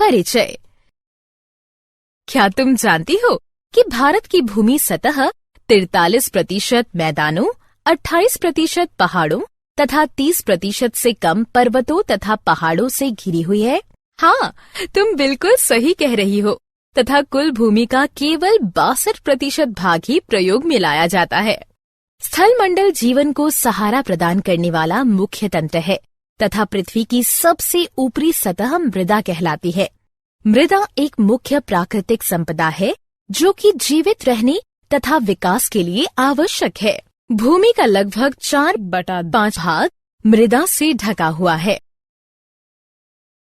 परिचय। क्या तुम जानती हो कि भारत की भूमि सतह 43% मैदानों, 28% पहाड़ों तथा 30% से कम पर्वतों तथा पहाड़ों से घिरी हुई है? हाँ, तुम बिल्कुल सही कह रही हो। तथा कुल भूमि का केवल 62% भाग ही प्रयोग में लाया जाता है। स्थल मंडल जीवन को सहारा प्रदान करने वाला मुख्य तंत्र है तथा पृथ्वी की सबसे ऊपरी सतह मृदा कहलाती है। मृदा एक मुख्य प्राकृतिक संपदा है जो कि जीवित रहने तथा विकास के लिए आवश्यक है। भूमि का लगभग 4/5 भाग मृदा से ढका हुआ है।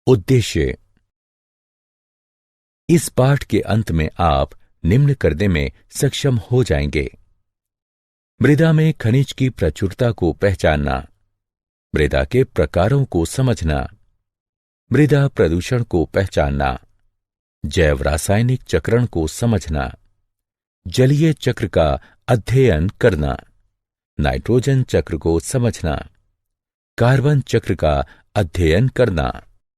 उद्देश्य। इस पाठ के अंत में आप निम्न करने में सक्षम हो जाएंगे: मृदा में खनिज की प्रचुरता को पहचानना, मृदा के प्रकारों को समझना, मृदा प्रदूषण को पहचानना, जैव रासायनिक चक्रण को समझना, जलीय चक्र का अध्ययन करना, नाइट्रोजन चक्र को समझना, कार्बन चक्र का अध्ययन करना,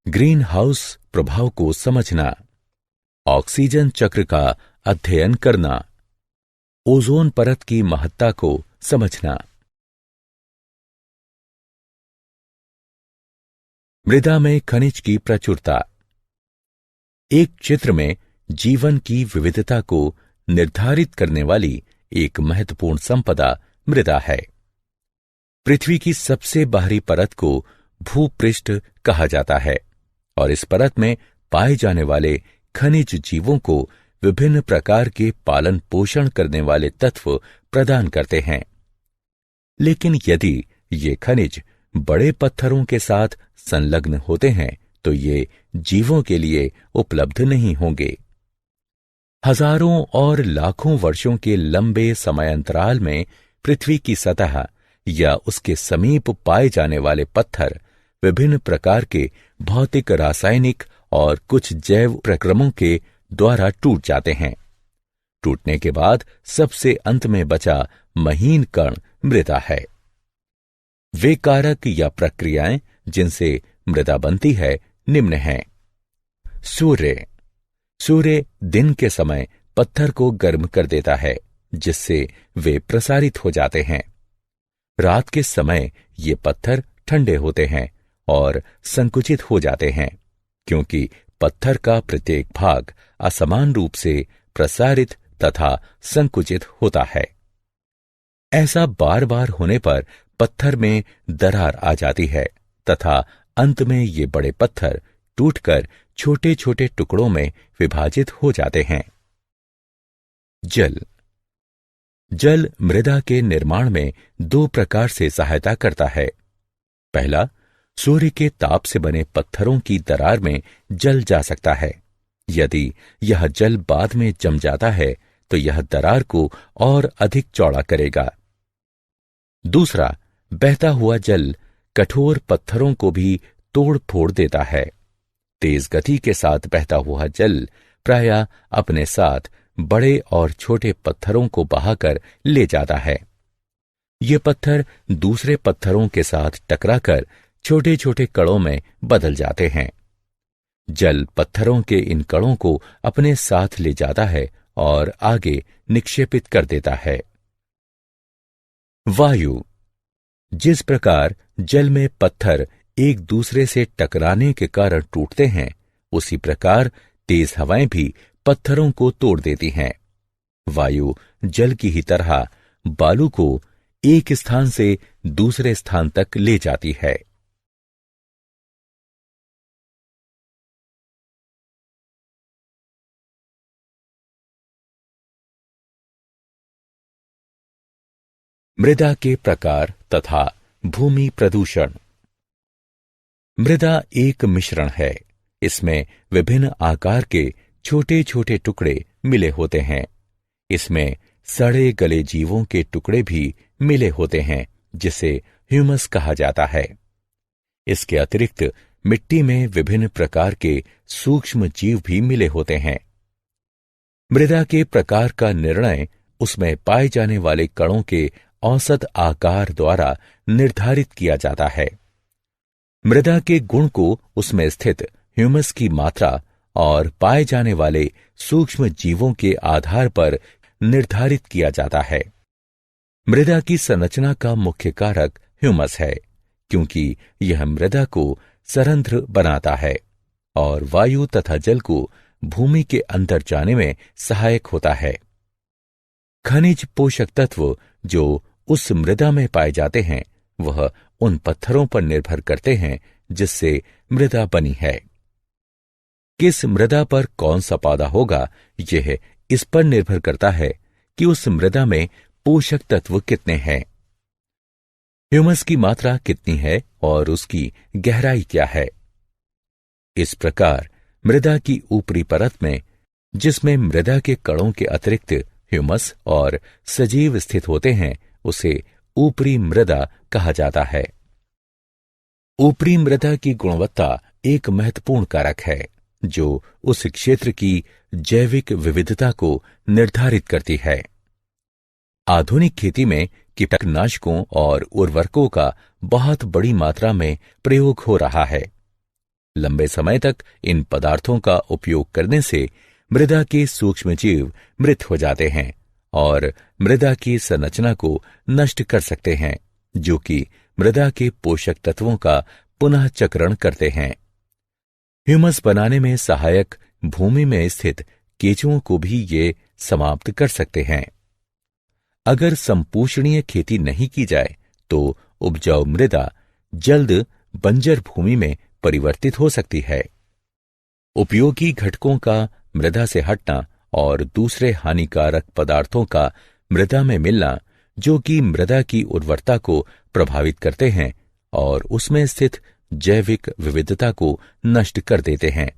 ग्रीन हाउस प्रभाव को समझना, ऑक्सीजन चक्र का अध्ययन करना, ओजोन परत की महत्ता को समझना। मृदा में खनिज की प्रचुरता। एक चित्र में जीवन की विविधता को निर्धारित करने वाली एक महत्वपूर्ण संपदा मृदा है। पृथ्वी की सबसे बाहरी परत को भूपृष्ठ कहा जाता है और इस परत में पाए जाने वाले खनिज जीवों को विभिन्न प्रकार के पालन पोषण करने वाले तत्व प्रदान करते हैं। लेकिन यदि ये खनिज बड़े पत्थरों के साथ संलग्न होते हैं तो ये जीवों के लिए उपलब्ध नहीं होंगे। हजारों और लाखों वर्षों के लंबे समयांतराल में पृथ्वी की सतह या उसके समीप पाए जाने वाले पत्थर विभिन्न प्रकार के भौतिक, रासायनिक और कुछ जैव प्रक्रमों के द्वारा टूट जाते हैं। टूटने के बाद सबसे अंत में बचा महीन कण मृदा है। वे कारक या प्रक्रियाएं जिनसे मृदा बनती है निम्न हैं। सूर्य दिन के समय पत्थर को गर्म कर देता है जिससे वे प्रसारित हो जाते हैं। रात के समय ये पत्थर ठंडे होते हैं और संकुचित हो जाते हैं क्योंकि पत्थर का प्रत्येक भाग असमान रूप से प्रसारित तथा संकुचित होता है। ऐसा बार बार होने पर पत्थर में दरार आ जाती है तथा अंत में ये बड़े पत्थर टूटकर छोटे छोटे टुकड़ों में विभाजित हो जाते हैं। जल मृदा के निर्माण में दो प्रकार से सहायता करता है। पहला, सूर्य के ताप से बने पत्थरों की दरार में जल जा सकता है। यदि यह जल बाद में जम जाता है तो यह दरार को और अधिक चौड़ा करेगा। दूसरा, बहता हुआ जल कठोर पत्थरों को भी तोड़ फोड़ देता है। तेज गति के साथ बहता हुआ जल प्रायः अपने साथ बड़े और छोटे पत्थरों को बहाकर ले जाता है। ये पत्थर दूसरे पत्थरों के साथ टकराकर छोटे छोटे कणों में बदल जाते हैं। जल पत्थरों के इन कणों को अपने साथ ले जाता है और आगे निक्षेपित कर देता है। वायु। जिस प्रकार जल में पत्थर एक दूसरे से टकराने के कारण टूटते हैं, उसी प्रकार तेज हवाएं भी पत्थरों को तोड़ देती हैं। वायु जल की ही तरह बालू को एक स्थान से दूसरे स्थान तक ले जाती है। मृदा के प्रकार तथा भूमि प्रदूषण। मृदा एक मिश्रण है। इसमें विभिन्न आकार के छोटे छोटे टुकड़े मिले होते हैं। इसमें सड़े गले जीवों के टुकड़े भी मिले होते हैं जिसे ह्यूमस कहा जाता है। इसके अतिरिक्त मिट्टी में विभिन्न प्रकार के सूक्ष्म जीव भी मिले होते हैं। मृदा के प्रकार का निर्णय उसमें पाए जाने वाले कणों के औसत आकार द्वारा निर्धारित किया जाता है। मृदा के गुण को उसमें स्थित ह्यूमस की मात्रा और पाए जाने वाले सूक्ष्म जीवों के आधार पर निर्धारित किया जाता है। मृदा की संरचना का मुख्य कारक ह्यूमस है, क्योंकि यह मृदा को सरंध्र बनाता है और वायु तथा जल को भूमि के अंदर जाने में सहायक होता है। खनिज पोषक तत्व जो उस मृदा में पाए जाते हैं वह उन पत्थरों पर निर्भर करते हैं जिससे मृदा बनी है। किस मृदा पर कौन सा पौधा होगा, यह इस पर निर्भर करता है कि उस मृदा में पोषक तत्व कितने हैं, ह्यूमस की मात्रा कितनी है और उसकी गहराई क्या है। इस प्रकार मृदा की ऊपरी परत में, जिसमें मृदा के कणों के अतिरिक्त ह्यूमस और सजीव स्थित होते हैं, उसे ऊपरी मृदा कहा जाता है। ऊपरी मृदा की गुणवत्ता एक महत्वपूर्ण कारक है जो उस क्षेत्र की जैविक विविधता को निर्धारित करती है। आधुनिक खेती में कीटनाशकों और उर्वरकों का बहुत बड़ी मात्रा में प्रयोग हो रहा है। लंबे समय तक इन पदार्थों का उपयोग करने से मृदा के सूक्ष्म जीव मृत हो जाते हैं और मृदा की संरचना को नष्ट कर सकते हैं, जो कि मृदा के पोषक तत्वों का पुनः चक्रण करते हैं। ह्यूमस बनाने में सहायक भूमि में स्थित केंचुओं को भी ये समाप्त कर सकते हैं। अगर संपोषणीय खेती नहीं की जाए तो उपजाऊ मृदा जल्द बंजर भूमि में परिवर्तित हो सकती है। उपयोगी घटकों का मृदा से हटना और दूसरे हानिकारक पदार्थों का मृदा में मिलना, जो कि मृदा की उर्वरता को प्रभावित करते हैं और उसमें स्थित जैविक विविधता को नष्ट कर देते हैं,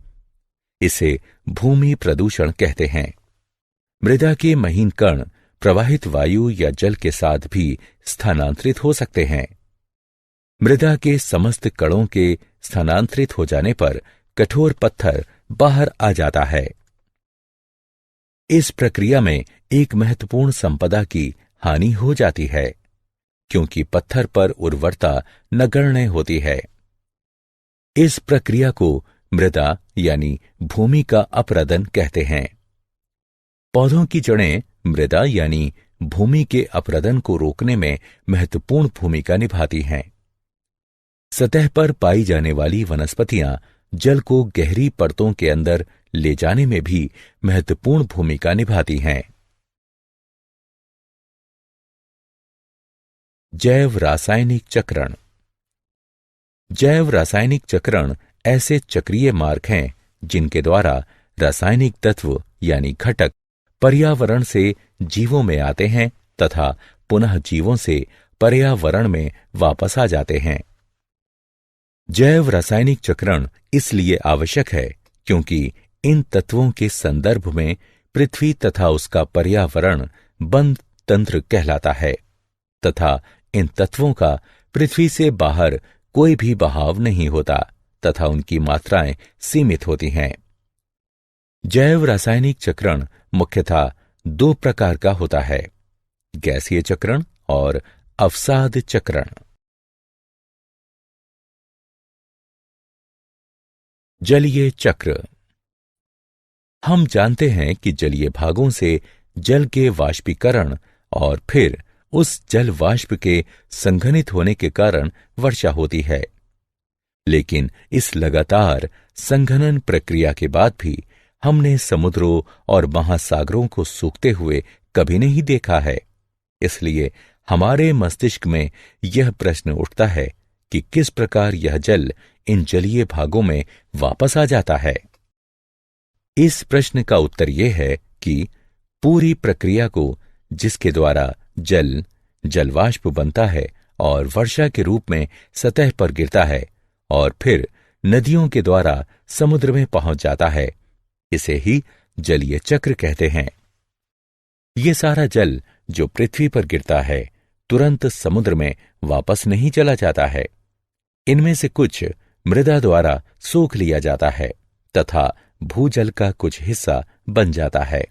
इसे भूमि प्रदूषण कहते हैं। मृदा के महीन कण प्रवाहित वायु या जल के साथ भी स्थानांतरित हो सकते हैं। मृदा के समस्त कणों के स्थानांतरित हो जाने पर कठोर पत्थर बाहर आ जाता है। इस प्रक्रिया में एक महत्वपूर्ण संपदा की हानि हो जाती है, क्योंकि पत्थर पर उर्वरता नगण्य होती है। इस प्रक्रिया को मृदा यानी भूमि का अपरदन कहते हैं। पौधों की जड़ें मृदा यानी भूमि के अपरदन को रोकने में महत्वपूर्ण भूमिका निभाती हैं। सतह पर पाई जाने वाली वनस्पतियां जल को गहरी परतों के अंदर ले जाने में भी महत्वपूर्ण भूमिका निभाती हैं। जैव रासायनिक चक्रण। जैव रासायनिक चक्रण ऐसे चक्रीय मार्ग हैं जिनके द्वारा रासायनिक तत्व यानी घटक पर्यावरण से जीवों में आते हैं तथा पुनः जीवों से पर्यावरण में वापस आ जाते हैं। जैव रासायनिक चक्रण इसलिए आवश्यक है क्योंकि इन तत्वों के संदर्भ में पृथ्वी तथा उसका पर्यावरण बंद तंत्र कहलाता है तथा इन तत्वों का पृथ्वी से बाहर कोई भी बहाव नहीं होता तथा उनकी मात्राएं सीमित होती हैं। जैव रासायनिक चक्रण मुख्यतः दो प्रकार का होता है, गैसीय चक्रण और अवसाद चक्रण। जलीय चक्र। हम जानते हैं कि जलीय भागों से जल के वाष्पीकरण और फिर उस जल वाष्प के संघनित होने के कारण वर्षा होती है, लेकिन इस लगातार संघनन प्रक्रिया के बाद भी हमने समुद्रों और महासागरों को सूखते हुए कभी नहीं देखा है। इसलिए हमारे मस्तिष्क में यह प्रश्न उठता है कि किस प्रकार यह जल इन जलीय भागों में वापस आ जाता है। इस प्रश्न का उत्तर यह है कि पूरी प्रक्रिया को, जिसके द्वारा जल जलवाष्प बनता है और वर्षा के रूप में सतह पर गिरता है और फिर नदियों के द्वारा समुद्र में पहुंच जाता है, इसे ही जलीय चक्र कहते हैं। ये सारा जल जो पृथ्वी पर गिरता है तुरंत समुद्र में वापस नहीं चला जाता है। इनमें से कुछ मृदा द्वारा सोख लिया जाता है तथा भूजल का कुछ हिस्सा बन जाता है।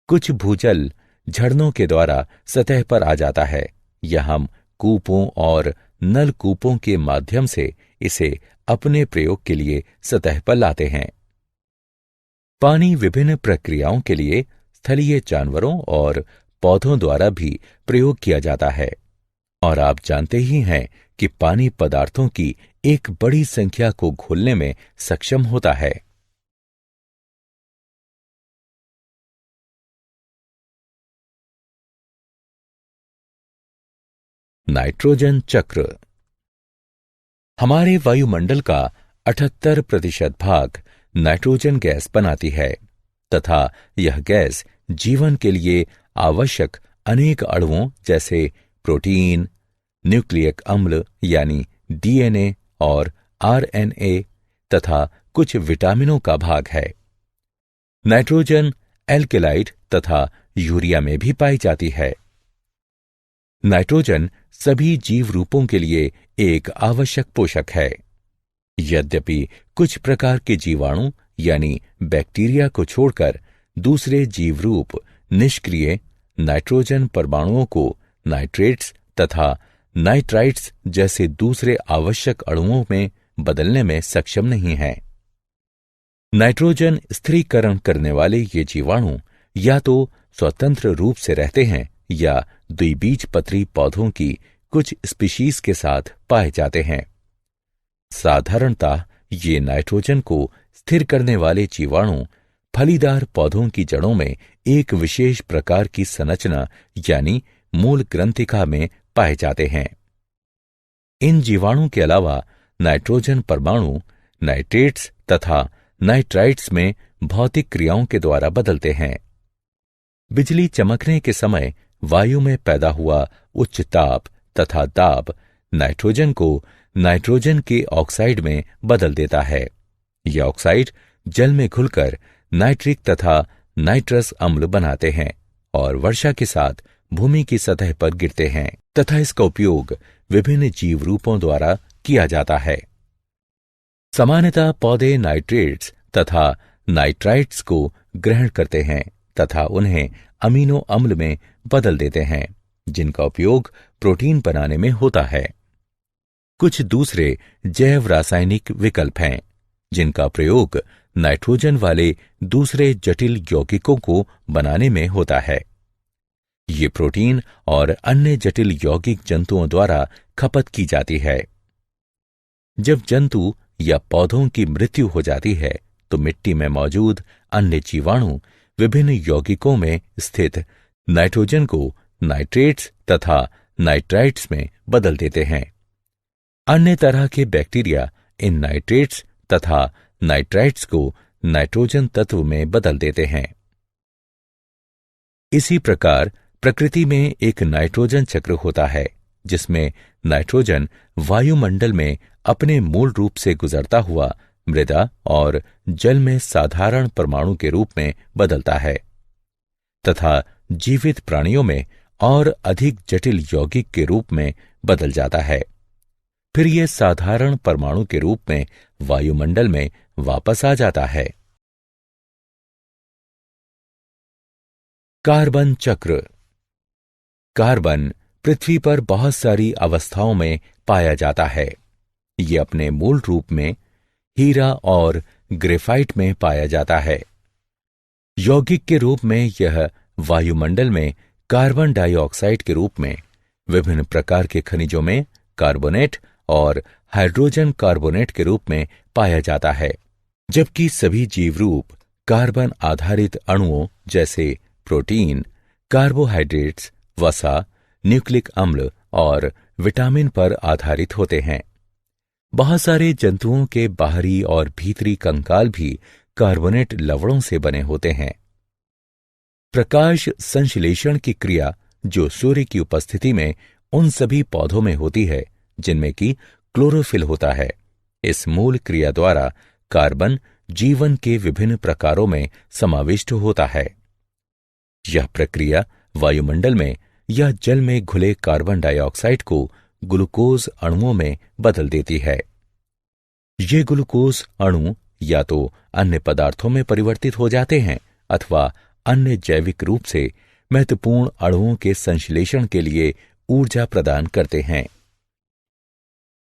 कुछ भूजल झरनों के द्वारा सतह पर आ जाता है या हम कूपों और नलकूपों के माध्यम से इसे अपने प्रयोग के लिए सतह पर लाते हैं। पानी विभिन्न प्रक्रियाओं के लिए स्थलीय जानवरों और पौधों द्वारा भी प्रयोग किया जाता है, और आप जानते ही हैं कि पानी पदार्थों की एक बड़ी संख्या को घोलने में सक्षम होता है। नाइट्रोजन चक्र। हमारे वायुमंडल का 78% भाग नाइट्रोजन गैस बनाती है तथा यह गैस जीवन के लिए आवश्यक अनेक अणुओं जैसे प्रोटीन, न्यूक्लियक अम्ल यानी डीएनए और आरएनए तथा कुछ विटामिनों का भाग है। नाइट्रोजन एल्केलाइड तथा यूरिया में भी पाई जाती है। नाइट्रोजन सभी जीव रूपों के लिए एक आवश्यक पोषक है। यद्यपि कुछ प्रकार के जीवाणु यानी बैक्टीरिया को छोड़कर दूसरे जीव रूप निष्क्रिय नाइट्रोजन परमाणुओं को नाइट्रेट्स तथा नाइट्राइट्स जैसे दूसरे आवश्यक अणुओं में बदलने में सक्षम नहीं हैं। नाइट्रोजन स्थिरीकरण करने वाले ये जीवाणु या तो स्वतंत्र रूप से रहते हैं या द्विबीजपत्री पौधों की कुछ स्पीशीज के साथ पाए जाते हैं। साधारणतः ये नाइट्रोजन को स्थिर करने वाले जीवाणु फलीदार पौधों की जड़ों में एक विशेष प्रकार की संरचना यानी मूल ग्रंथिका में पाए जाते हैं। इन जीवाणु के अलावा नाइट्रोजन परमाणु नाइट्रेट्स तथा नाइट्राइट्स में भौतिक क्रियाओं के द्वारा बदलते हैं। बिजली चमकने के समय वायु में पैदा हुआ उच्च ताप तथा दाब नाइट्रोजन को नाइट्रोजन के ऑक्साइड में बदल देता है। यह ऑक्साइड जल में घुलकर नाइट्रिक तथा नाइट्रस अम्ल बनाते हैं और वर्षा के साथ भूमि की सतह पर गिरते हैं तथा इसका उपयोग विभिन्न जीव रूपों द्वारा किया जाता है। सामान्यतः पौधे नाइट्रेट्स तथा नाइट्राइट्स को ग्रहण करते हैं तथा उन्हें अमीनो अम्ल में बदल देते हैं, जिनका उपयोग प्रोटीन बनाने में होता है। कुछ दूसरे जैव रासायनिक विकल्प हैं जिनका प्रयोग नाइट्रोजन वाले दूसरे जटिल यौगिकों को बनाने में होता है। ये प्रोटीन और अन्य जटिल यौगिक जंतुओं द्वारा खपत की जाती है। जब जंतु या पौधों की मृत्यु हो जाती है तो मिट्टी में मौजूद अन्य जीवाणु विभिन्न यौगिकों में स्थित नाइट्रोजन को नाइट्रेट्स तथा नाइट्राइट्स में बदल देते हैं। अन्य तरह के बैक्टीरिया इन नाइट्रेट्स तथा नाइट्राइट्स को नाइट्रोजन तत्व में बदल देते हैं। इसी प्रकार प्रकृति में एक नाइट्रोजन चक्र होता है जिसमें नाइट्रोजन वायुमंडल में अपने मूल रूप से गुजरता हुआ मृदा और जल में साधारण परमाणु के रूप में बदलता है तथा जीवित प्राणियों में और अधिक जटिल यौगिक के रूप में बदल जाता है। फिर यह साधारण परमाणु के रूप में वायुमंडल में वापस आ जाता है। कार्बन चक्र। कार्बन पृथ्वी पर बहुत सारी अवस्थाओं में पाया जाता है। ये अपने मूल रूप में हीरा और ग्रेफाइट में पाया जाता है। यौगिक के रूप में यह वायुमंडल में कार्बन डाइऑक्साइड के रूप में विभिन्न प्रकार के खनिजों में कार्बोनेट और हाइड्रोजन कार्बोनेट के रूप में पाया जाता है, जबकि सभी जीव रूप कार्बन आधारित अणुओं जैसे प्रोटीन, कार्बोहाइड्रेट्स, वसा, न्यूक्लिक अम्ल और विटामिन पर आधारित होते हैं। बहुत सारे जंतुओं के बाहरी और भीतरी कंकाल भी कार्बोनेट लवणों से बने होते हैं। प्रकाश संश्लेषण की क्रिया जो सूर्य की उपस्थिति में उन सभी पौधों में होती है जिनमें कि क्लोरोफिल होता है, इस मूल क्रिया द्वारा कार्बन जीवन के विभिन्न प्रकारों में समाविष्ट होता है। यह प्रक्रिया वायुमंडल में या जल में घुले कार्बन डाइऑक्साइड को ग्लूकोज अणुओं में बदल देती है। ये ग्लूकोज अणु या तो अन्य पदार्थों में परिवर्तित हो जाते हैं अथवा अन्य जैविक रूप से महत्वपूर्ण अणुओं के संश्लेषण के लिए ऊर्जा प्रदान करते हैं।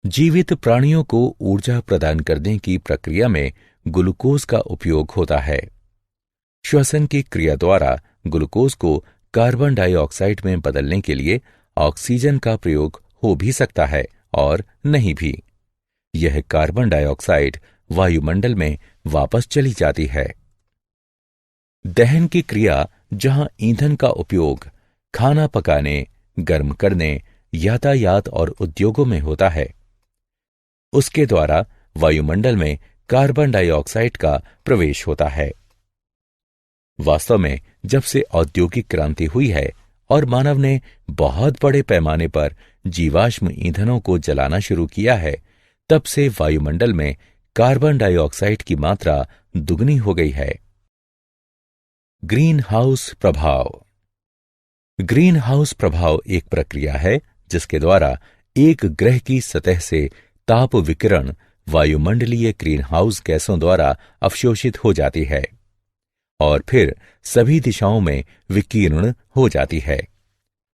जीवित प्राणियों को ऊर्जा प्रदान करने की प्रक्रिया में ग्लूकोज का उपयोग होता है। श्वसन की क्रिया द्वारा ग्लूकोज को कार्बन डाइऑक्साइड में बदलने के लिए ऑक्सीजन का प्रयोग हो भी सकता है और नहीं भी। यह कार्बन डाइऑक्साइड वायुमंडल में वापस चली जाती है। दहन की क्रिया, जहां ईंधन का उपयोग खाना पकाने, गर्म करने, यातायात और उद्योगों में होता है, उसके द्वारा वायुमंडल में कार्बन डाइऑक्साइड का प्रवेश होता है। वास्तव में जब से औद्योगिक क्रांति हुई है और मानव ने बहुत बड़े पैमाने पर जीवाश्म ईंधनों को जलाना शुरू किया है, तब से वायुमंडल में कार्बन डाइऑक्साइड की मात्रा दुगनी हो गई है। ग्रीन हाउस प्रभाव। ग्रीन हाउस प्रभाव एक प्रक्रिया है जिसके द्वारा एक ग्रह की सतह से ताप विकिरण वायुमंडलीय ग्रीन हाउस गैसों द्वारा अवशोषित हो जाती है और फिर सभी दिशाओं में विकीर्ण हो जाती है।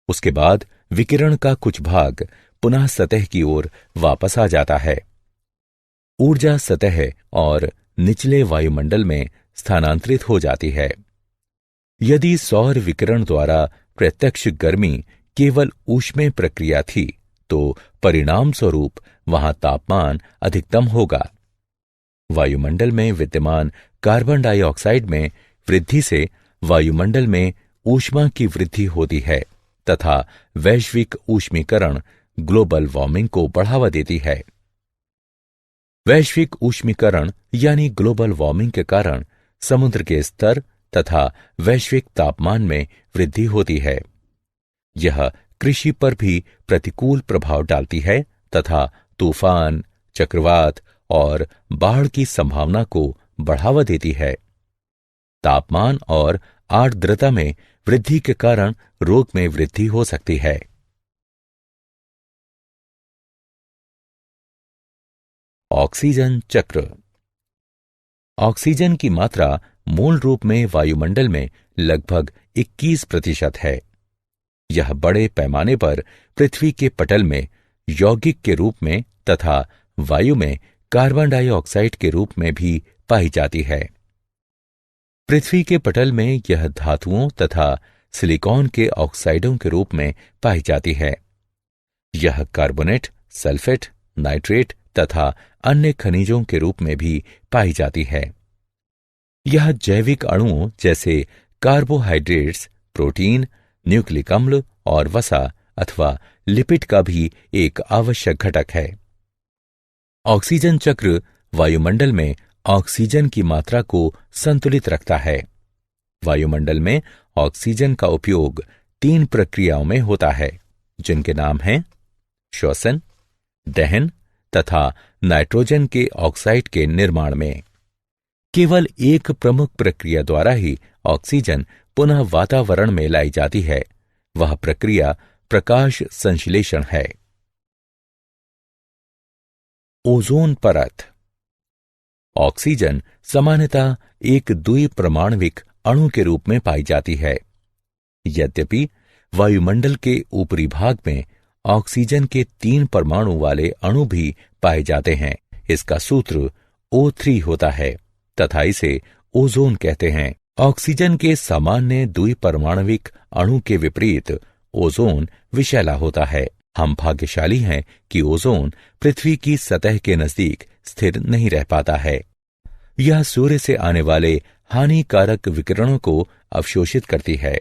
उसके बाद विकिरण का कुछ भाग पुनः सतह की ओर वापस आ जाता है। ऊर्जा सतह और निचले वायुमंडल में स्थानांतरित हो जाती है। यदि सौर विकिरण द्वारा प्रत्यक्ष गर्मी केवल ऊष्मीय प्रक्रिया थी, तो परिणाम स्वरूप वहां तापमान अधिकतम होगा। वायुमंडल में विद्यमान कार्बन डाइऑक्साइड में वृद्धि से वायुमंडल में ऊष्मा की वृद्धि होती है तथा वैश्विक ऊष्मीकरण ग्लोबल वार्मिंग को बढ़ावा देती है। वैश्विक ऊष्मीकरण यानी ग्लोबल वार्मिंग के कारण समुद्र के स्तर तथा वैश्विक तापमान में वृद्धि होती है। यह कृषि पर भी प्रतिकूल प्रभाव डालती है तथा तूफान, चक्रवात और बाढ़ की संभावना को बढ़ावा देती है। तापमान और आर्द्रता में वृद्धि के कारण रोग में वृद्धि हो सकती है। ऑक्सीजन चक्र। ऑक्सीजन की मात्रा मूल रूप में वायुमंडल में लगभग 21% है। यह बड़े पैमाने पर पृथ्वी के पटल में यौगिक के रूप में तथा वायु में कार्बन डाइऑक्साइड के रूप में भी पाई जाती है। पृथ्वी के पटल में यह धातुओं तथा सिलिकॉन के ऑक्साइडों के रूप में पाई जाती है। यह कार्बोनेट, सल्फेट, नाइट्रेट तथा अन्य खनिजों के रूप में भी पाई जाती है। यह जैविक अणुओं जैसे कार्बोहाइड्रेट्स, प्रोटीन, न्यूक्लिक अम्ल और वसा अथवा लिपिड का भी एक आवश्यक घटक है। ऑक्सीजन चक्र वायुमंडल में ऑक्सीजन की मात्रा को संतुलित रखता है। वायुमंडल में ऑक्सीजन का उपयोग 3 प्रक्रियाओं में होता है, जिनके नाम हैं श्वसन, दहन तथा नाइट्रोजन के ऑक्साइड के निर्माण में। केवल एक प्रमुख प्रक्रिया द्वारा ही ऑक्सीजन पुनः वातावरण में लाई जाती है। वह प्रक्रिया प्रकाश संश्लेषण है। ओजोन परत। ऑक्सीजन सामान्यतः एक द्विपरमाणविक अणु के रूप में पाई जाती है। यद्यपि वायुमंडल के ऊपरी भाग में ऑक्सीजन के 3 परमाणु वाले अणु भी पाए जाते हैं। इसका सूत्र O3 होता है तथा इसे ओजोन कहते हैं। ऑक्सीजन के सामान्य द्विपरमाणविक अणु के विपरीत ओजोन विषैला होता है। हम भाग्यशाली हैं कि ओजोन पृथ्वी की सतह के नजदीक स्थिर नहीं रह पाता है। यह सूर्य से आने वाले हानिकारक विकिरणों को अवशोषित करती है।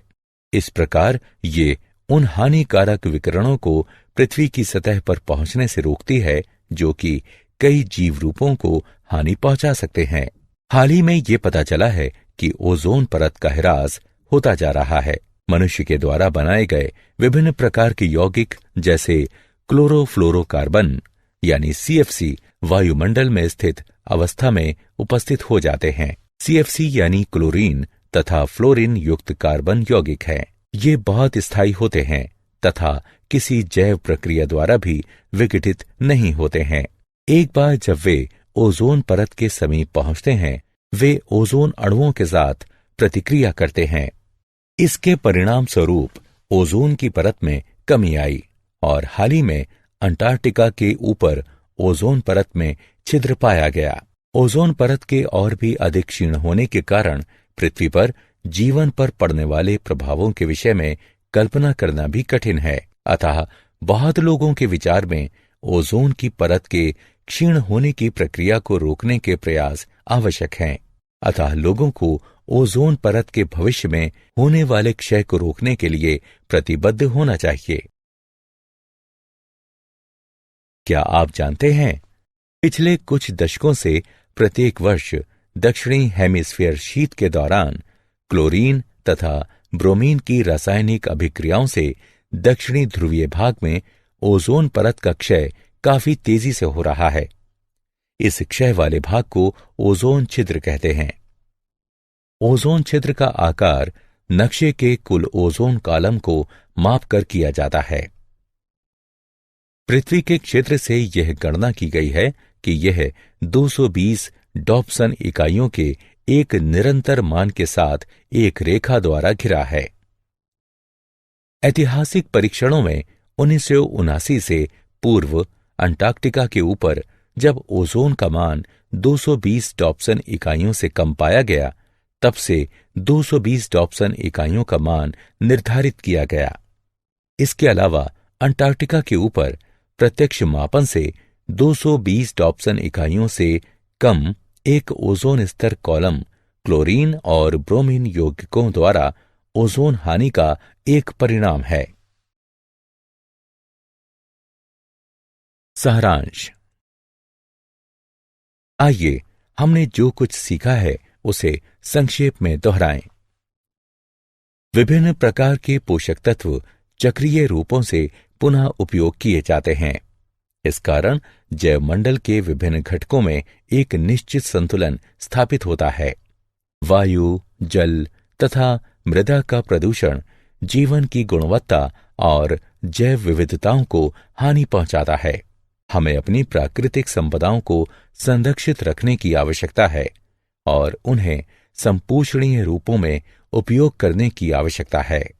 इस प्रकार ये उन हानिकारक विकिरणों को पृथ्वी की सतह पर पहुंचने से रोकती है, जो कि कई जीव रूपों को हानि पहुंचा सकते हैं। हाल ही में ये पता चला है कि ओजोन परत का ह्रास होता जा रहा है। मनुष्य के द्वारा बनाए गए विभिन्न प्रकार के यौगिक जैसे क्लोरोफ्लोरोकार्बन यानी CFC वायुमंडल में स्थित अवस्था में उपस्थित हो जाते हैं। CFC यानी क्लोरीन तथा फ्लोरीन युक्त कार्बन यौगिक हैं। ये बहुत स्थायी होते हैं तथा किसी जैव प्रक्रिया द्वारा भी विघटित नहीं होते हैं। एक बार जब वे ओजोन परत के समीप पहुंचते हैं, वे ओजोन अणुओं के साथ प्रतिक्रिया करते हैं। इसके परिणाम स्वरूप ओजोन की परत में कमी आई और हाल ही में अंटार्कटिका के ऊपर ओजोन परत में छिद्र पाया गया। ओजोन परत के और भी अधिक क्षीण होने के कारण पृथ्वी पर जीवन पर पड़ने वाले प्रभावों के विषय में कल्पना करना भी कठिन है। अतः बहुत लोगों के विचार में ओजोन की परत के क्षीण होने की प्रक्रिया को रोकने के प्रयास आवश्यक हैं। अतः लोगों को ओजोन परत के भविष्य में होने वाले क्षय को रोकने के लिए प्रतिबद्ध होना चाहिए। क्या आप जानते हैं, पिछले कुछ दशकों से प्रत्येक वर्ष दक्षिणी हेमिस्फीयर शीत के दौरान क्लोरीन तथा ब्रोमीन की रासायनिक अभिक्रियाओं से दक्षिणी ध्रुवीय भाग में ओजोन परत का क्षय काफी तेजी से हो रहा है। इस क्षय वाले भाग को ओजोन छिद्र कहते हैं। ओजोन छिद्र का आकार नक्शे के कुल ओजोन कॉलम को मापकर किया जाता है। पृथ्वी के क्षेत्र से यह गणना की गई है कि यह 220 डॉप्सन इकाइयों के एक निरंतर मान के साथ एक रेखा द्वारा घिरा है। ऐतिहासिक परीक्षणों में 1979 से पूर्व अंटार्कटिका के ऊपर जब ओजोन का मान 220 डॉप्सन इकाइयों से कम पाया गया, तब से 220 डॉप्सन इकाइयों का मान निर्धारित किया गया। इसके अलावा अंटार्कटिका के ऊपर प्रत्यक्ष मापन से 220 डॉप्सन इकाइयों से कम एक ओजोन स्तर कॉलम क्लोरीन और ब्रोमीन यौगिकों द्वारा ओजोन हानि का एक परिणाम है। सारांश। आइए हमने जो कुछ सीखा है उसे संक्षेप में दोहराएं। विभिन्न प्रकार के पोषक तत्व चक्रीय रूपों से पुनः उपयोग किए जाते हैं। इस कारण जैवमंडल के विभिन्न घटकों में एक निश्चित संतुलन स्थापित होता है। वायु, जल तथा मृदा का प्रदूषण जीवन की गुणवत्ता और जैव विविधताओं को हानि पहुंचाता है। हमें अपनी प्राकृतिक संपदाओं को संरक्षित रखने की आवश्यकता है और उन्हें संपोषणीय रूपों में उपयोग करने की आवश्यकता है।